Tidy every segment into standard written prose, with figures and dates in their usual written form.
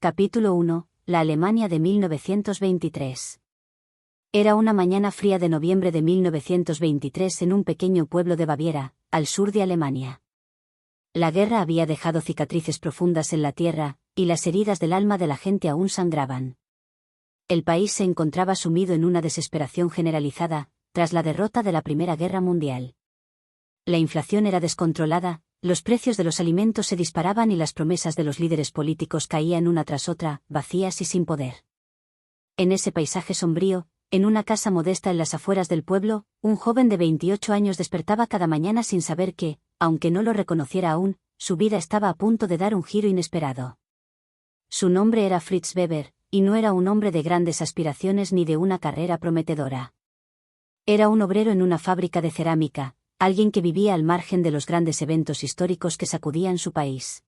Capítulo 1. La Alemania de 1923. Era una mañana fría de noviembre de 1923 en un pequeño pueblo de Baviera, al sur de Alemania. La guerra había dejado cicatrices profundas en la tierra, y las heridas del alma de la gente aún sangraban. El país se encontraba sumido en una desesperación generalizada, tras la derrota de la Primera Guerra Mundial. La inflación era descontrolada, los precios de los alimentos se disparaban y las promesas de los líderes políticos caían una tras otra, vacías y sin poder. En ese paisaje sombrío, en una casa modesta en las afueras del pueblo, un joven de 28 años despertaba cada mañana sin saber que, aunque no lo reconociera aún, su vida estaba a punto de dar un giro inesperado. Su nombre era Fritz Weber, y no era un hombre de grandes aspiraciones ni de una carrera prometedora. Era un obrero en una fábrica de cerámica, alguien que vivía al margen de los grandes eventos históricos que sacudían su país.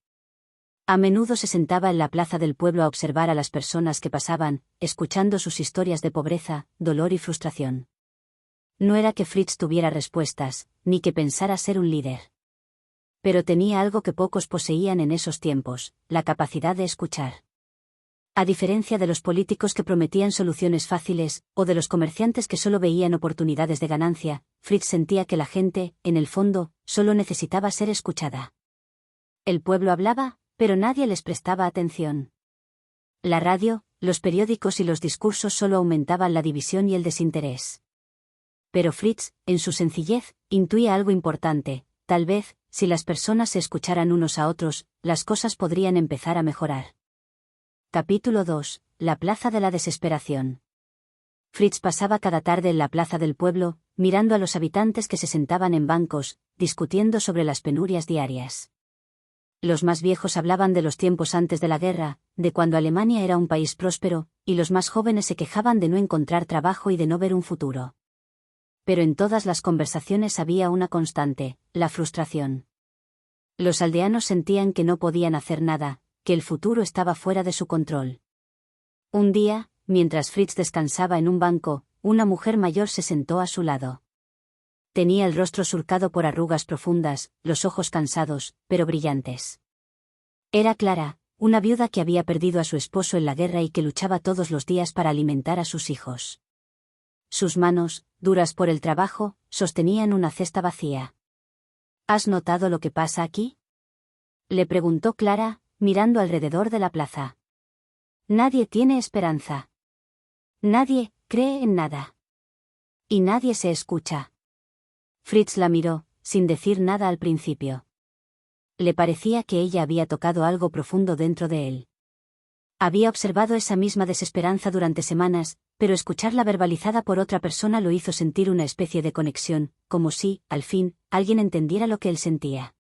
A menudo se sentaba en la plaza del pueblo a observar a las personas que pasaban, escuchando sus historias de pobreza, dolor y frustración. No era que Fritz tuviera respuestas, ni que pensara ser un líder. Pero tenía algo que pocos poseían en esos tiempos, la capacidad de escuchar. A diferencia de los políticos que prometían soluciones fáciles, o de los comerciantes que solo veían oportunidades de ganancia, Fritz sentía que la gente, en el fondo, solo necesitaba ser escuchada. El pueblo hablaba, pero nadie les prestaba atención. La radio, los periódicos y los discursos solo aumentaban la división y el desinterés. Pero Fritz, en su sencillez, intuía algo importante: tal vez, si las personas se escucharan unos a otros, las cosas podrían empezar a mejorar. Capítulo 2. La Plaza de la Desesperación. Fritz pasaba cada tarde en la plaza del pueblo, mirando a los habitantes que se sentaban en bancos, discutiendo sobre las penurias diarias. Los más viejos hablaban de los tiempos antes de la guerra, de cuando Alemania era un país próspero, y los más jóvenes se quejaban de no encontrar trabajo y de no ver un futuro. Pero en todas las conversaciones había una constante: la frustración. Los aldeanos sentían que no podían hacer nada, que el futuro estaba fuera de su control. Un día, mientras Fritz descansaba en un banco, una mujer mayor se sentó a su lado. Tenía el rostro surcado por arrugas profundas, los ojos cansados, pero brillantes. Era Clara, una viuda que había perdido a su esposo en la guerra y que luchaba todos los días para alimentar a sus hijos. Sus manos, duras por el trabajo, sostenían una cesta vacía. ¿Has notado lo que pasa aquí?, le preguntó Clara, mirando alrededor de la plaza. Nadie tiene esperanza. Nadie cree en nada. Y nadie se escucha. Fritz la miró, sin decir nada al principio. Le parecía que ella había tocado algo profundo dentro de él. Había observado esa misma desesperanza durante semanas, pero escucharla verbalizada por otra persona lo hizo sentir una especie de conexión, como si, al fin, alguien entendiera lo que él sentía.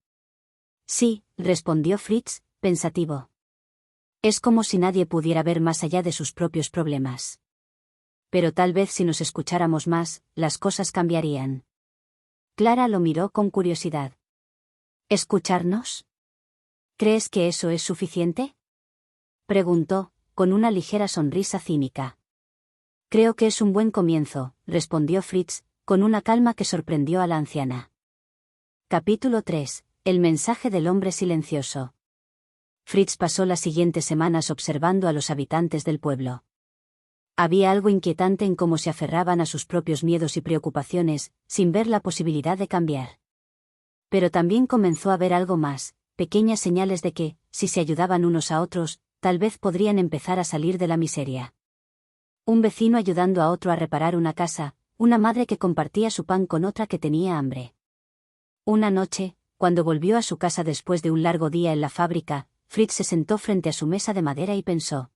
Sí, respondió Fritz, pensativo. Es como si nadie pudiera ver más allá de sus propios problemas. Pero tal vez si nos escucháramos más, las cosas cambiarían. Clara lo miró con curiosidad. ¿Escucharnos? ¿Crees que eso es suficiente?, preguntó, con una ligera sonrisa cínica. Creo que es un buen comienzo, respondió Fritz, con una calma que sorprendió a la anciana. Capítulo 3. El mensaje del hombre silencioso. Fritz pasó las siguientes semanas observando a los habitantes del pueblo. Había algo inquietante en cómo se aferraban a sus propios miedos y preocupaciones, sin ver la posibilidad de cambiar. Pero también comenzó a ver algo más: pequeñas señales de que, si se ayudaban unos a otros, tal vez podrían empezar a salir de la miseria. Un vecino ayudando a otro a reparar una casa, una madre que compartía su pan con otra que tenía hambre. Una noche, cuando volvió a su casa después de un largo día en la fábrica, Fritz se sentó frente a su mesa de madera y pensó: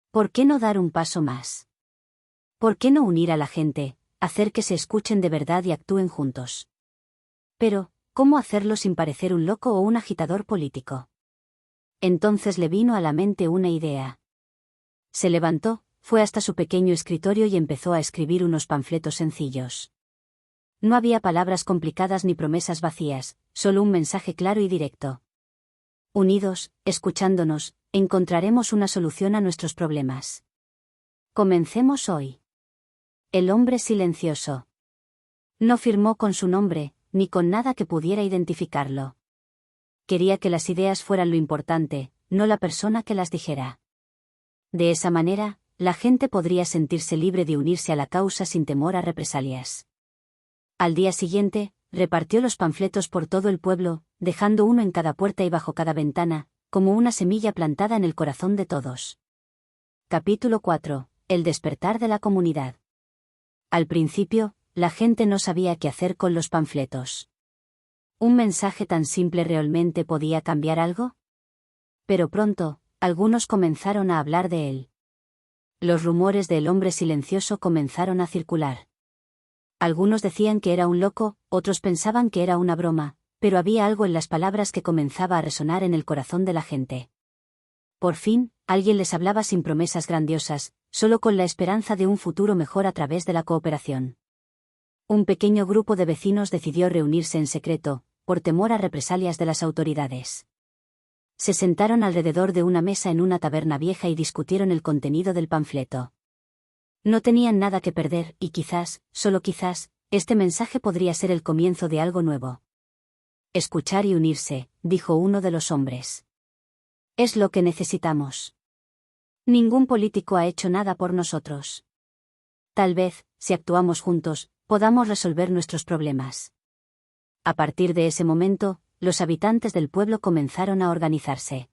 ¿por qué no dar un paso más? ¿Por qué no unir a la gente, hacer que se escuchen de verdad y actúen juntos? Pero, ¿cómo hacerlo sin parecer un loco o un agitador político? Entonces le vino a la mente una idea. Se levantó, fue hasta su pequeño escritorio y empezó a escribir unos panfletos sencillos. No había palabras complicadas ni promesas vacías, solo un mensaje claro y directo. Unidos, escuchándonos, encontraremos una solución a nuestros problemas. Comencemos hoy. El hombre silencioso. No firmó con su nombre, ni con nada que pudiera identificarlo. Quería que las ideas fueran lo importante, no la persona que las dijera. De esa manera, la gente podría sentirse libre de unirse a la causa sin temor a represalias. Al día siguiente, repartió los panfletos por todo el pueblo, dejando uno en cada puerta y bajo cada ventana, como una semilla plantada en el corazón de todos. Capítulo 4. El despertar de la comunidad. Al principio, la gente no sabía qué hacer con los panfletos. ¿Un mensaje tan simple realmente podía cambiar algo? Pero pronto, algunos comenzaron a hablar de él. Los rumores del hombre silencioso comenzaron a circular. Algunos decían que era un loco, otros pensaban que era una broma, pero había algo en las palabras que comenzaba a resonar en el corazón de la gente. Por fin, alguien les hablaba sin promesas grandiosas, solo con la esperanza de un futuro mejor a través de la cooperación. Un pequeño grupo de vecinos decidió reunirse en secreto, por temor a represalias de las autoridades. Se sentaron alrededor de una mesa en una taberna vieja y discutieron el contenido del panfleto. No tenían nada que perder, y quizás, solo quizás, este mensaje podría ser el comienzo de algo nuevo. Escuchar y unirse, dijo uno de los hombres. Es lo que necesitamos. Ningún político ha hecho nada por nosotros. Tal vez, si actuamos juntos, podamos resolver nuestros problemas. A partir de ese momento, los habitantes del pueblo comenzaron a organizarse.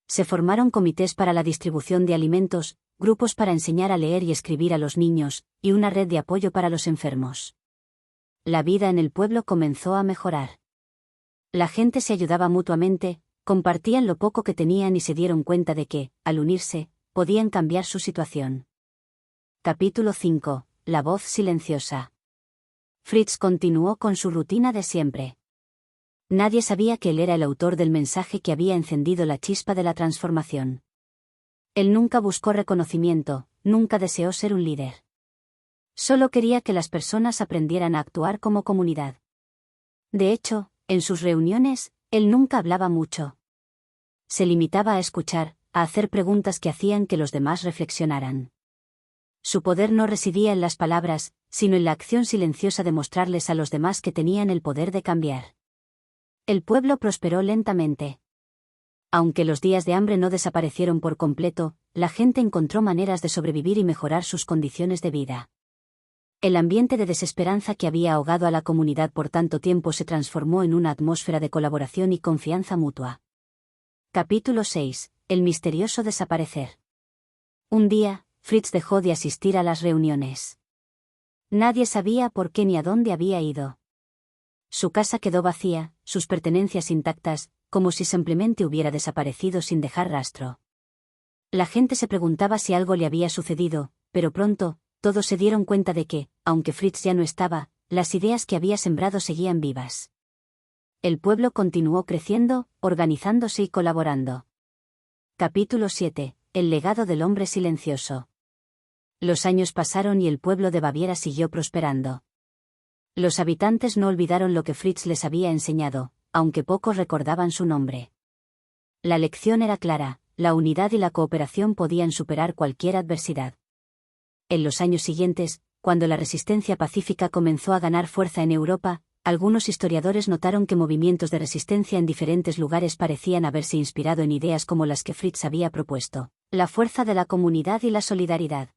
Se formaron comités para la distribución de alimentos, grupos para enseñar a leer y escribir a los niños, y una red de apoyo para los enfermos. La vida en el pueblo comenzó a mejorar. La gente se ayudaba mutuamente, compartían lo poco que tenían y se dieron cuenta de que, al unirse, podían cambiar su situación. Capítulo 5. La voz silenciosa. Fritz continuó con su rutina de siempre. Nadie sabía que él era el autor del mensaje que había encendido la chispa de la transformación. Él nunca buscó reconocimiento, nunca deseó ser un líder. Solo quería que las personas aprendieran a actuar como comunidad. De hecho, en sus reuniones, él nunca hablaba mucho. Se limitaba a escuchar, a hacer preguntas que hacían que los demás reflexionaran. Su poder no residía en las palabras, sino en la acción silenciosa de mostrarles a los demás que tenían el poder de cambiar. El pueblo prosperó lentamente. Aunque los días de hambre no desaparecieron por completo, la gente encontró maneras de sobrevivir y mejorar sus condiciones de vida. El ambiente de desesperanza que había ahogado a la comunidad por tanto tiempo se transformó en una atmósfera de colaboración y confianza mutua. Capítulo 6. El misterioso desaparecer. Un día, Fritz dejó de asistir a las reuniones. Nadie sabía por qué ni a dónde había ido. Su casa quedó vacía, sus pertenencias intactas, como si simplemente hubiera desaparecido sin dejar rastro. La gente se preguntaba si algo le había sucedido, pero pronto, todos se dieron cuenta de que, aunque Fritz ya no estaba, las ideas que había sembrado seguían vivas. El pueblo continuó creciendo, organizándose y colaborando. Capítulo 7. El legado del hombre silencioso. Los años pasaron y el pueblo de Baviera siguió prosperando. Los habitantes no olvidaron lo que Fritz les había enseñado, aunque pocos recordaban su nombre. La lección era clara, la unidad y la cooperación podían superar cualquier adversidad. En los años siguientes, cuando la resistencia pacífica comenzó a ganar fuerza en Europa, algunos historiadores notaron que movimientos de resistencia en diferentes lugares parecían haberse inspirado en ideas como las que Fritz había propuesto: la fuerza de la comunidad y la solidaridad.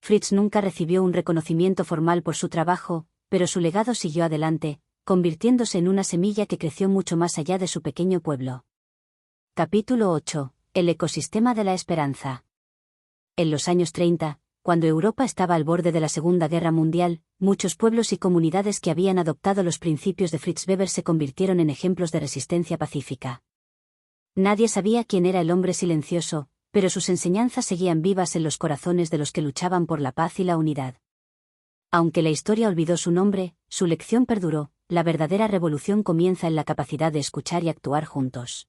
Fritz nunca recibió un reconocimiento formal por su trabajo, pero su legado siguió adelante, convirtiéndose en una semilla que creció mucho más allá de su pequeño pueblo. Capítulo 8. El ecosistema de la esperanza. En los años 30, cuando Europa estaba al borde de la Segunda Guerra Mundial, muchos pueblos y comunidades que habían adoptado los principios de Fritz Weber se convirtieron en ejemplos de resistencia pacífica. Nadie sabía quién era el hombre silencioso, pero sus enseñanzas seguían vivas en los corazones de los que luchaban por la paz y la unidad. Aunque la historia olvidó su nombre, su lección perduró: la verdadera revolución comienza en la capacidad de escuchar y actuar juntos.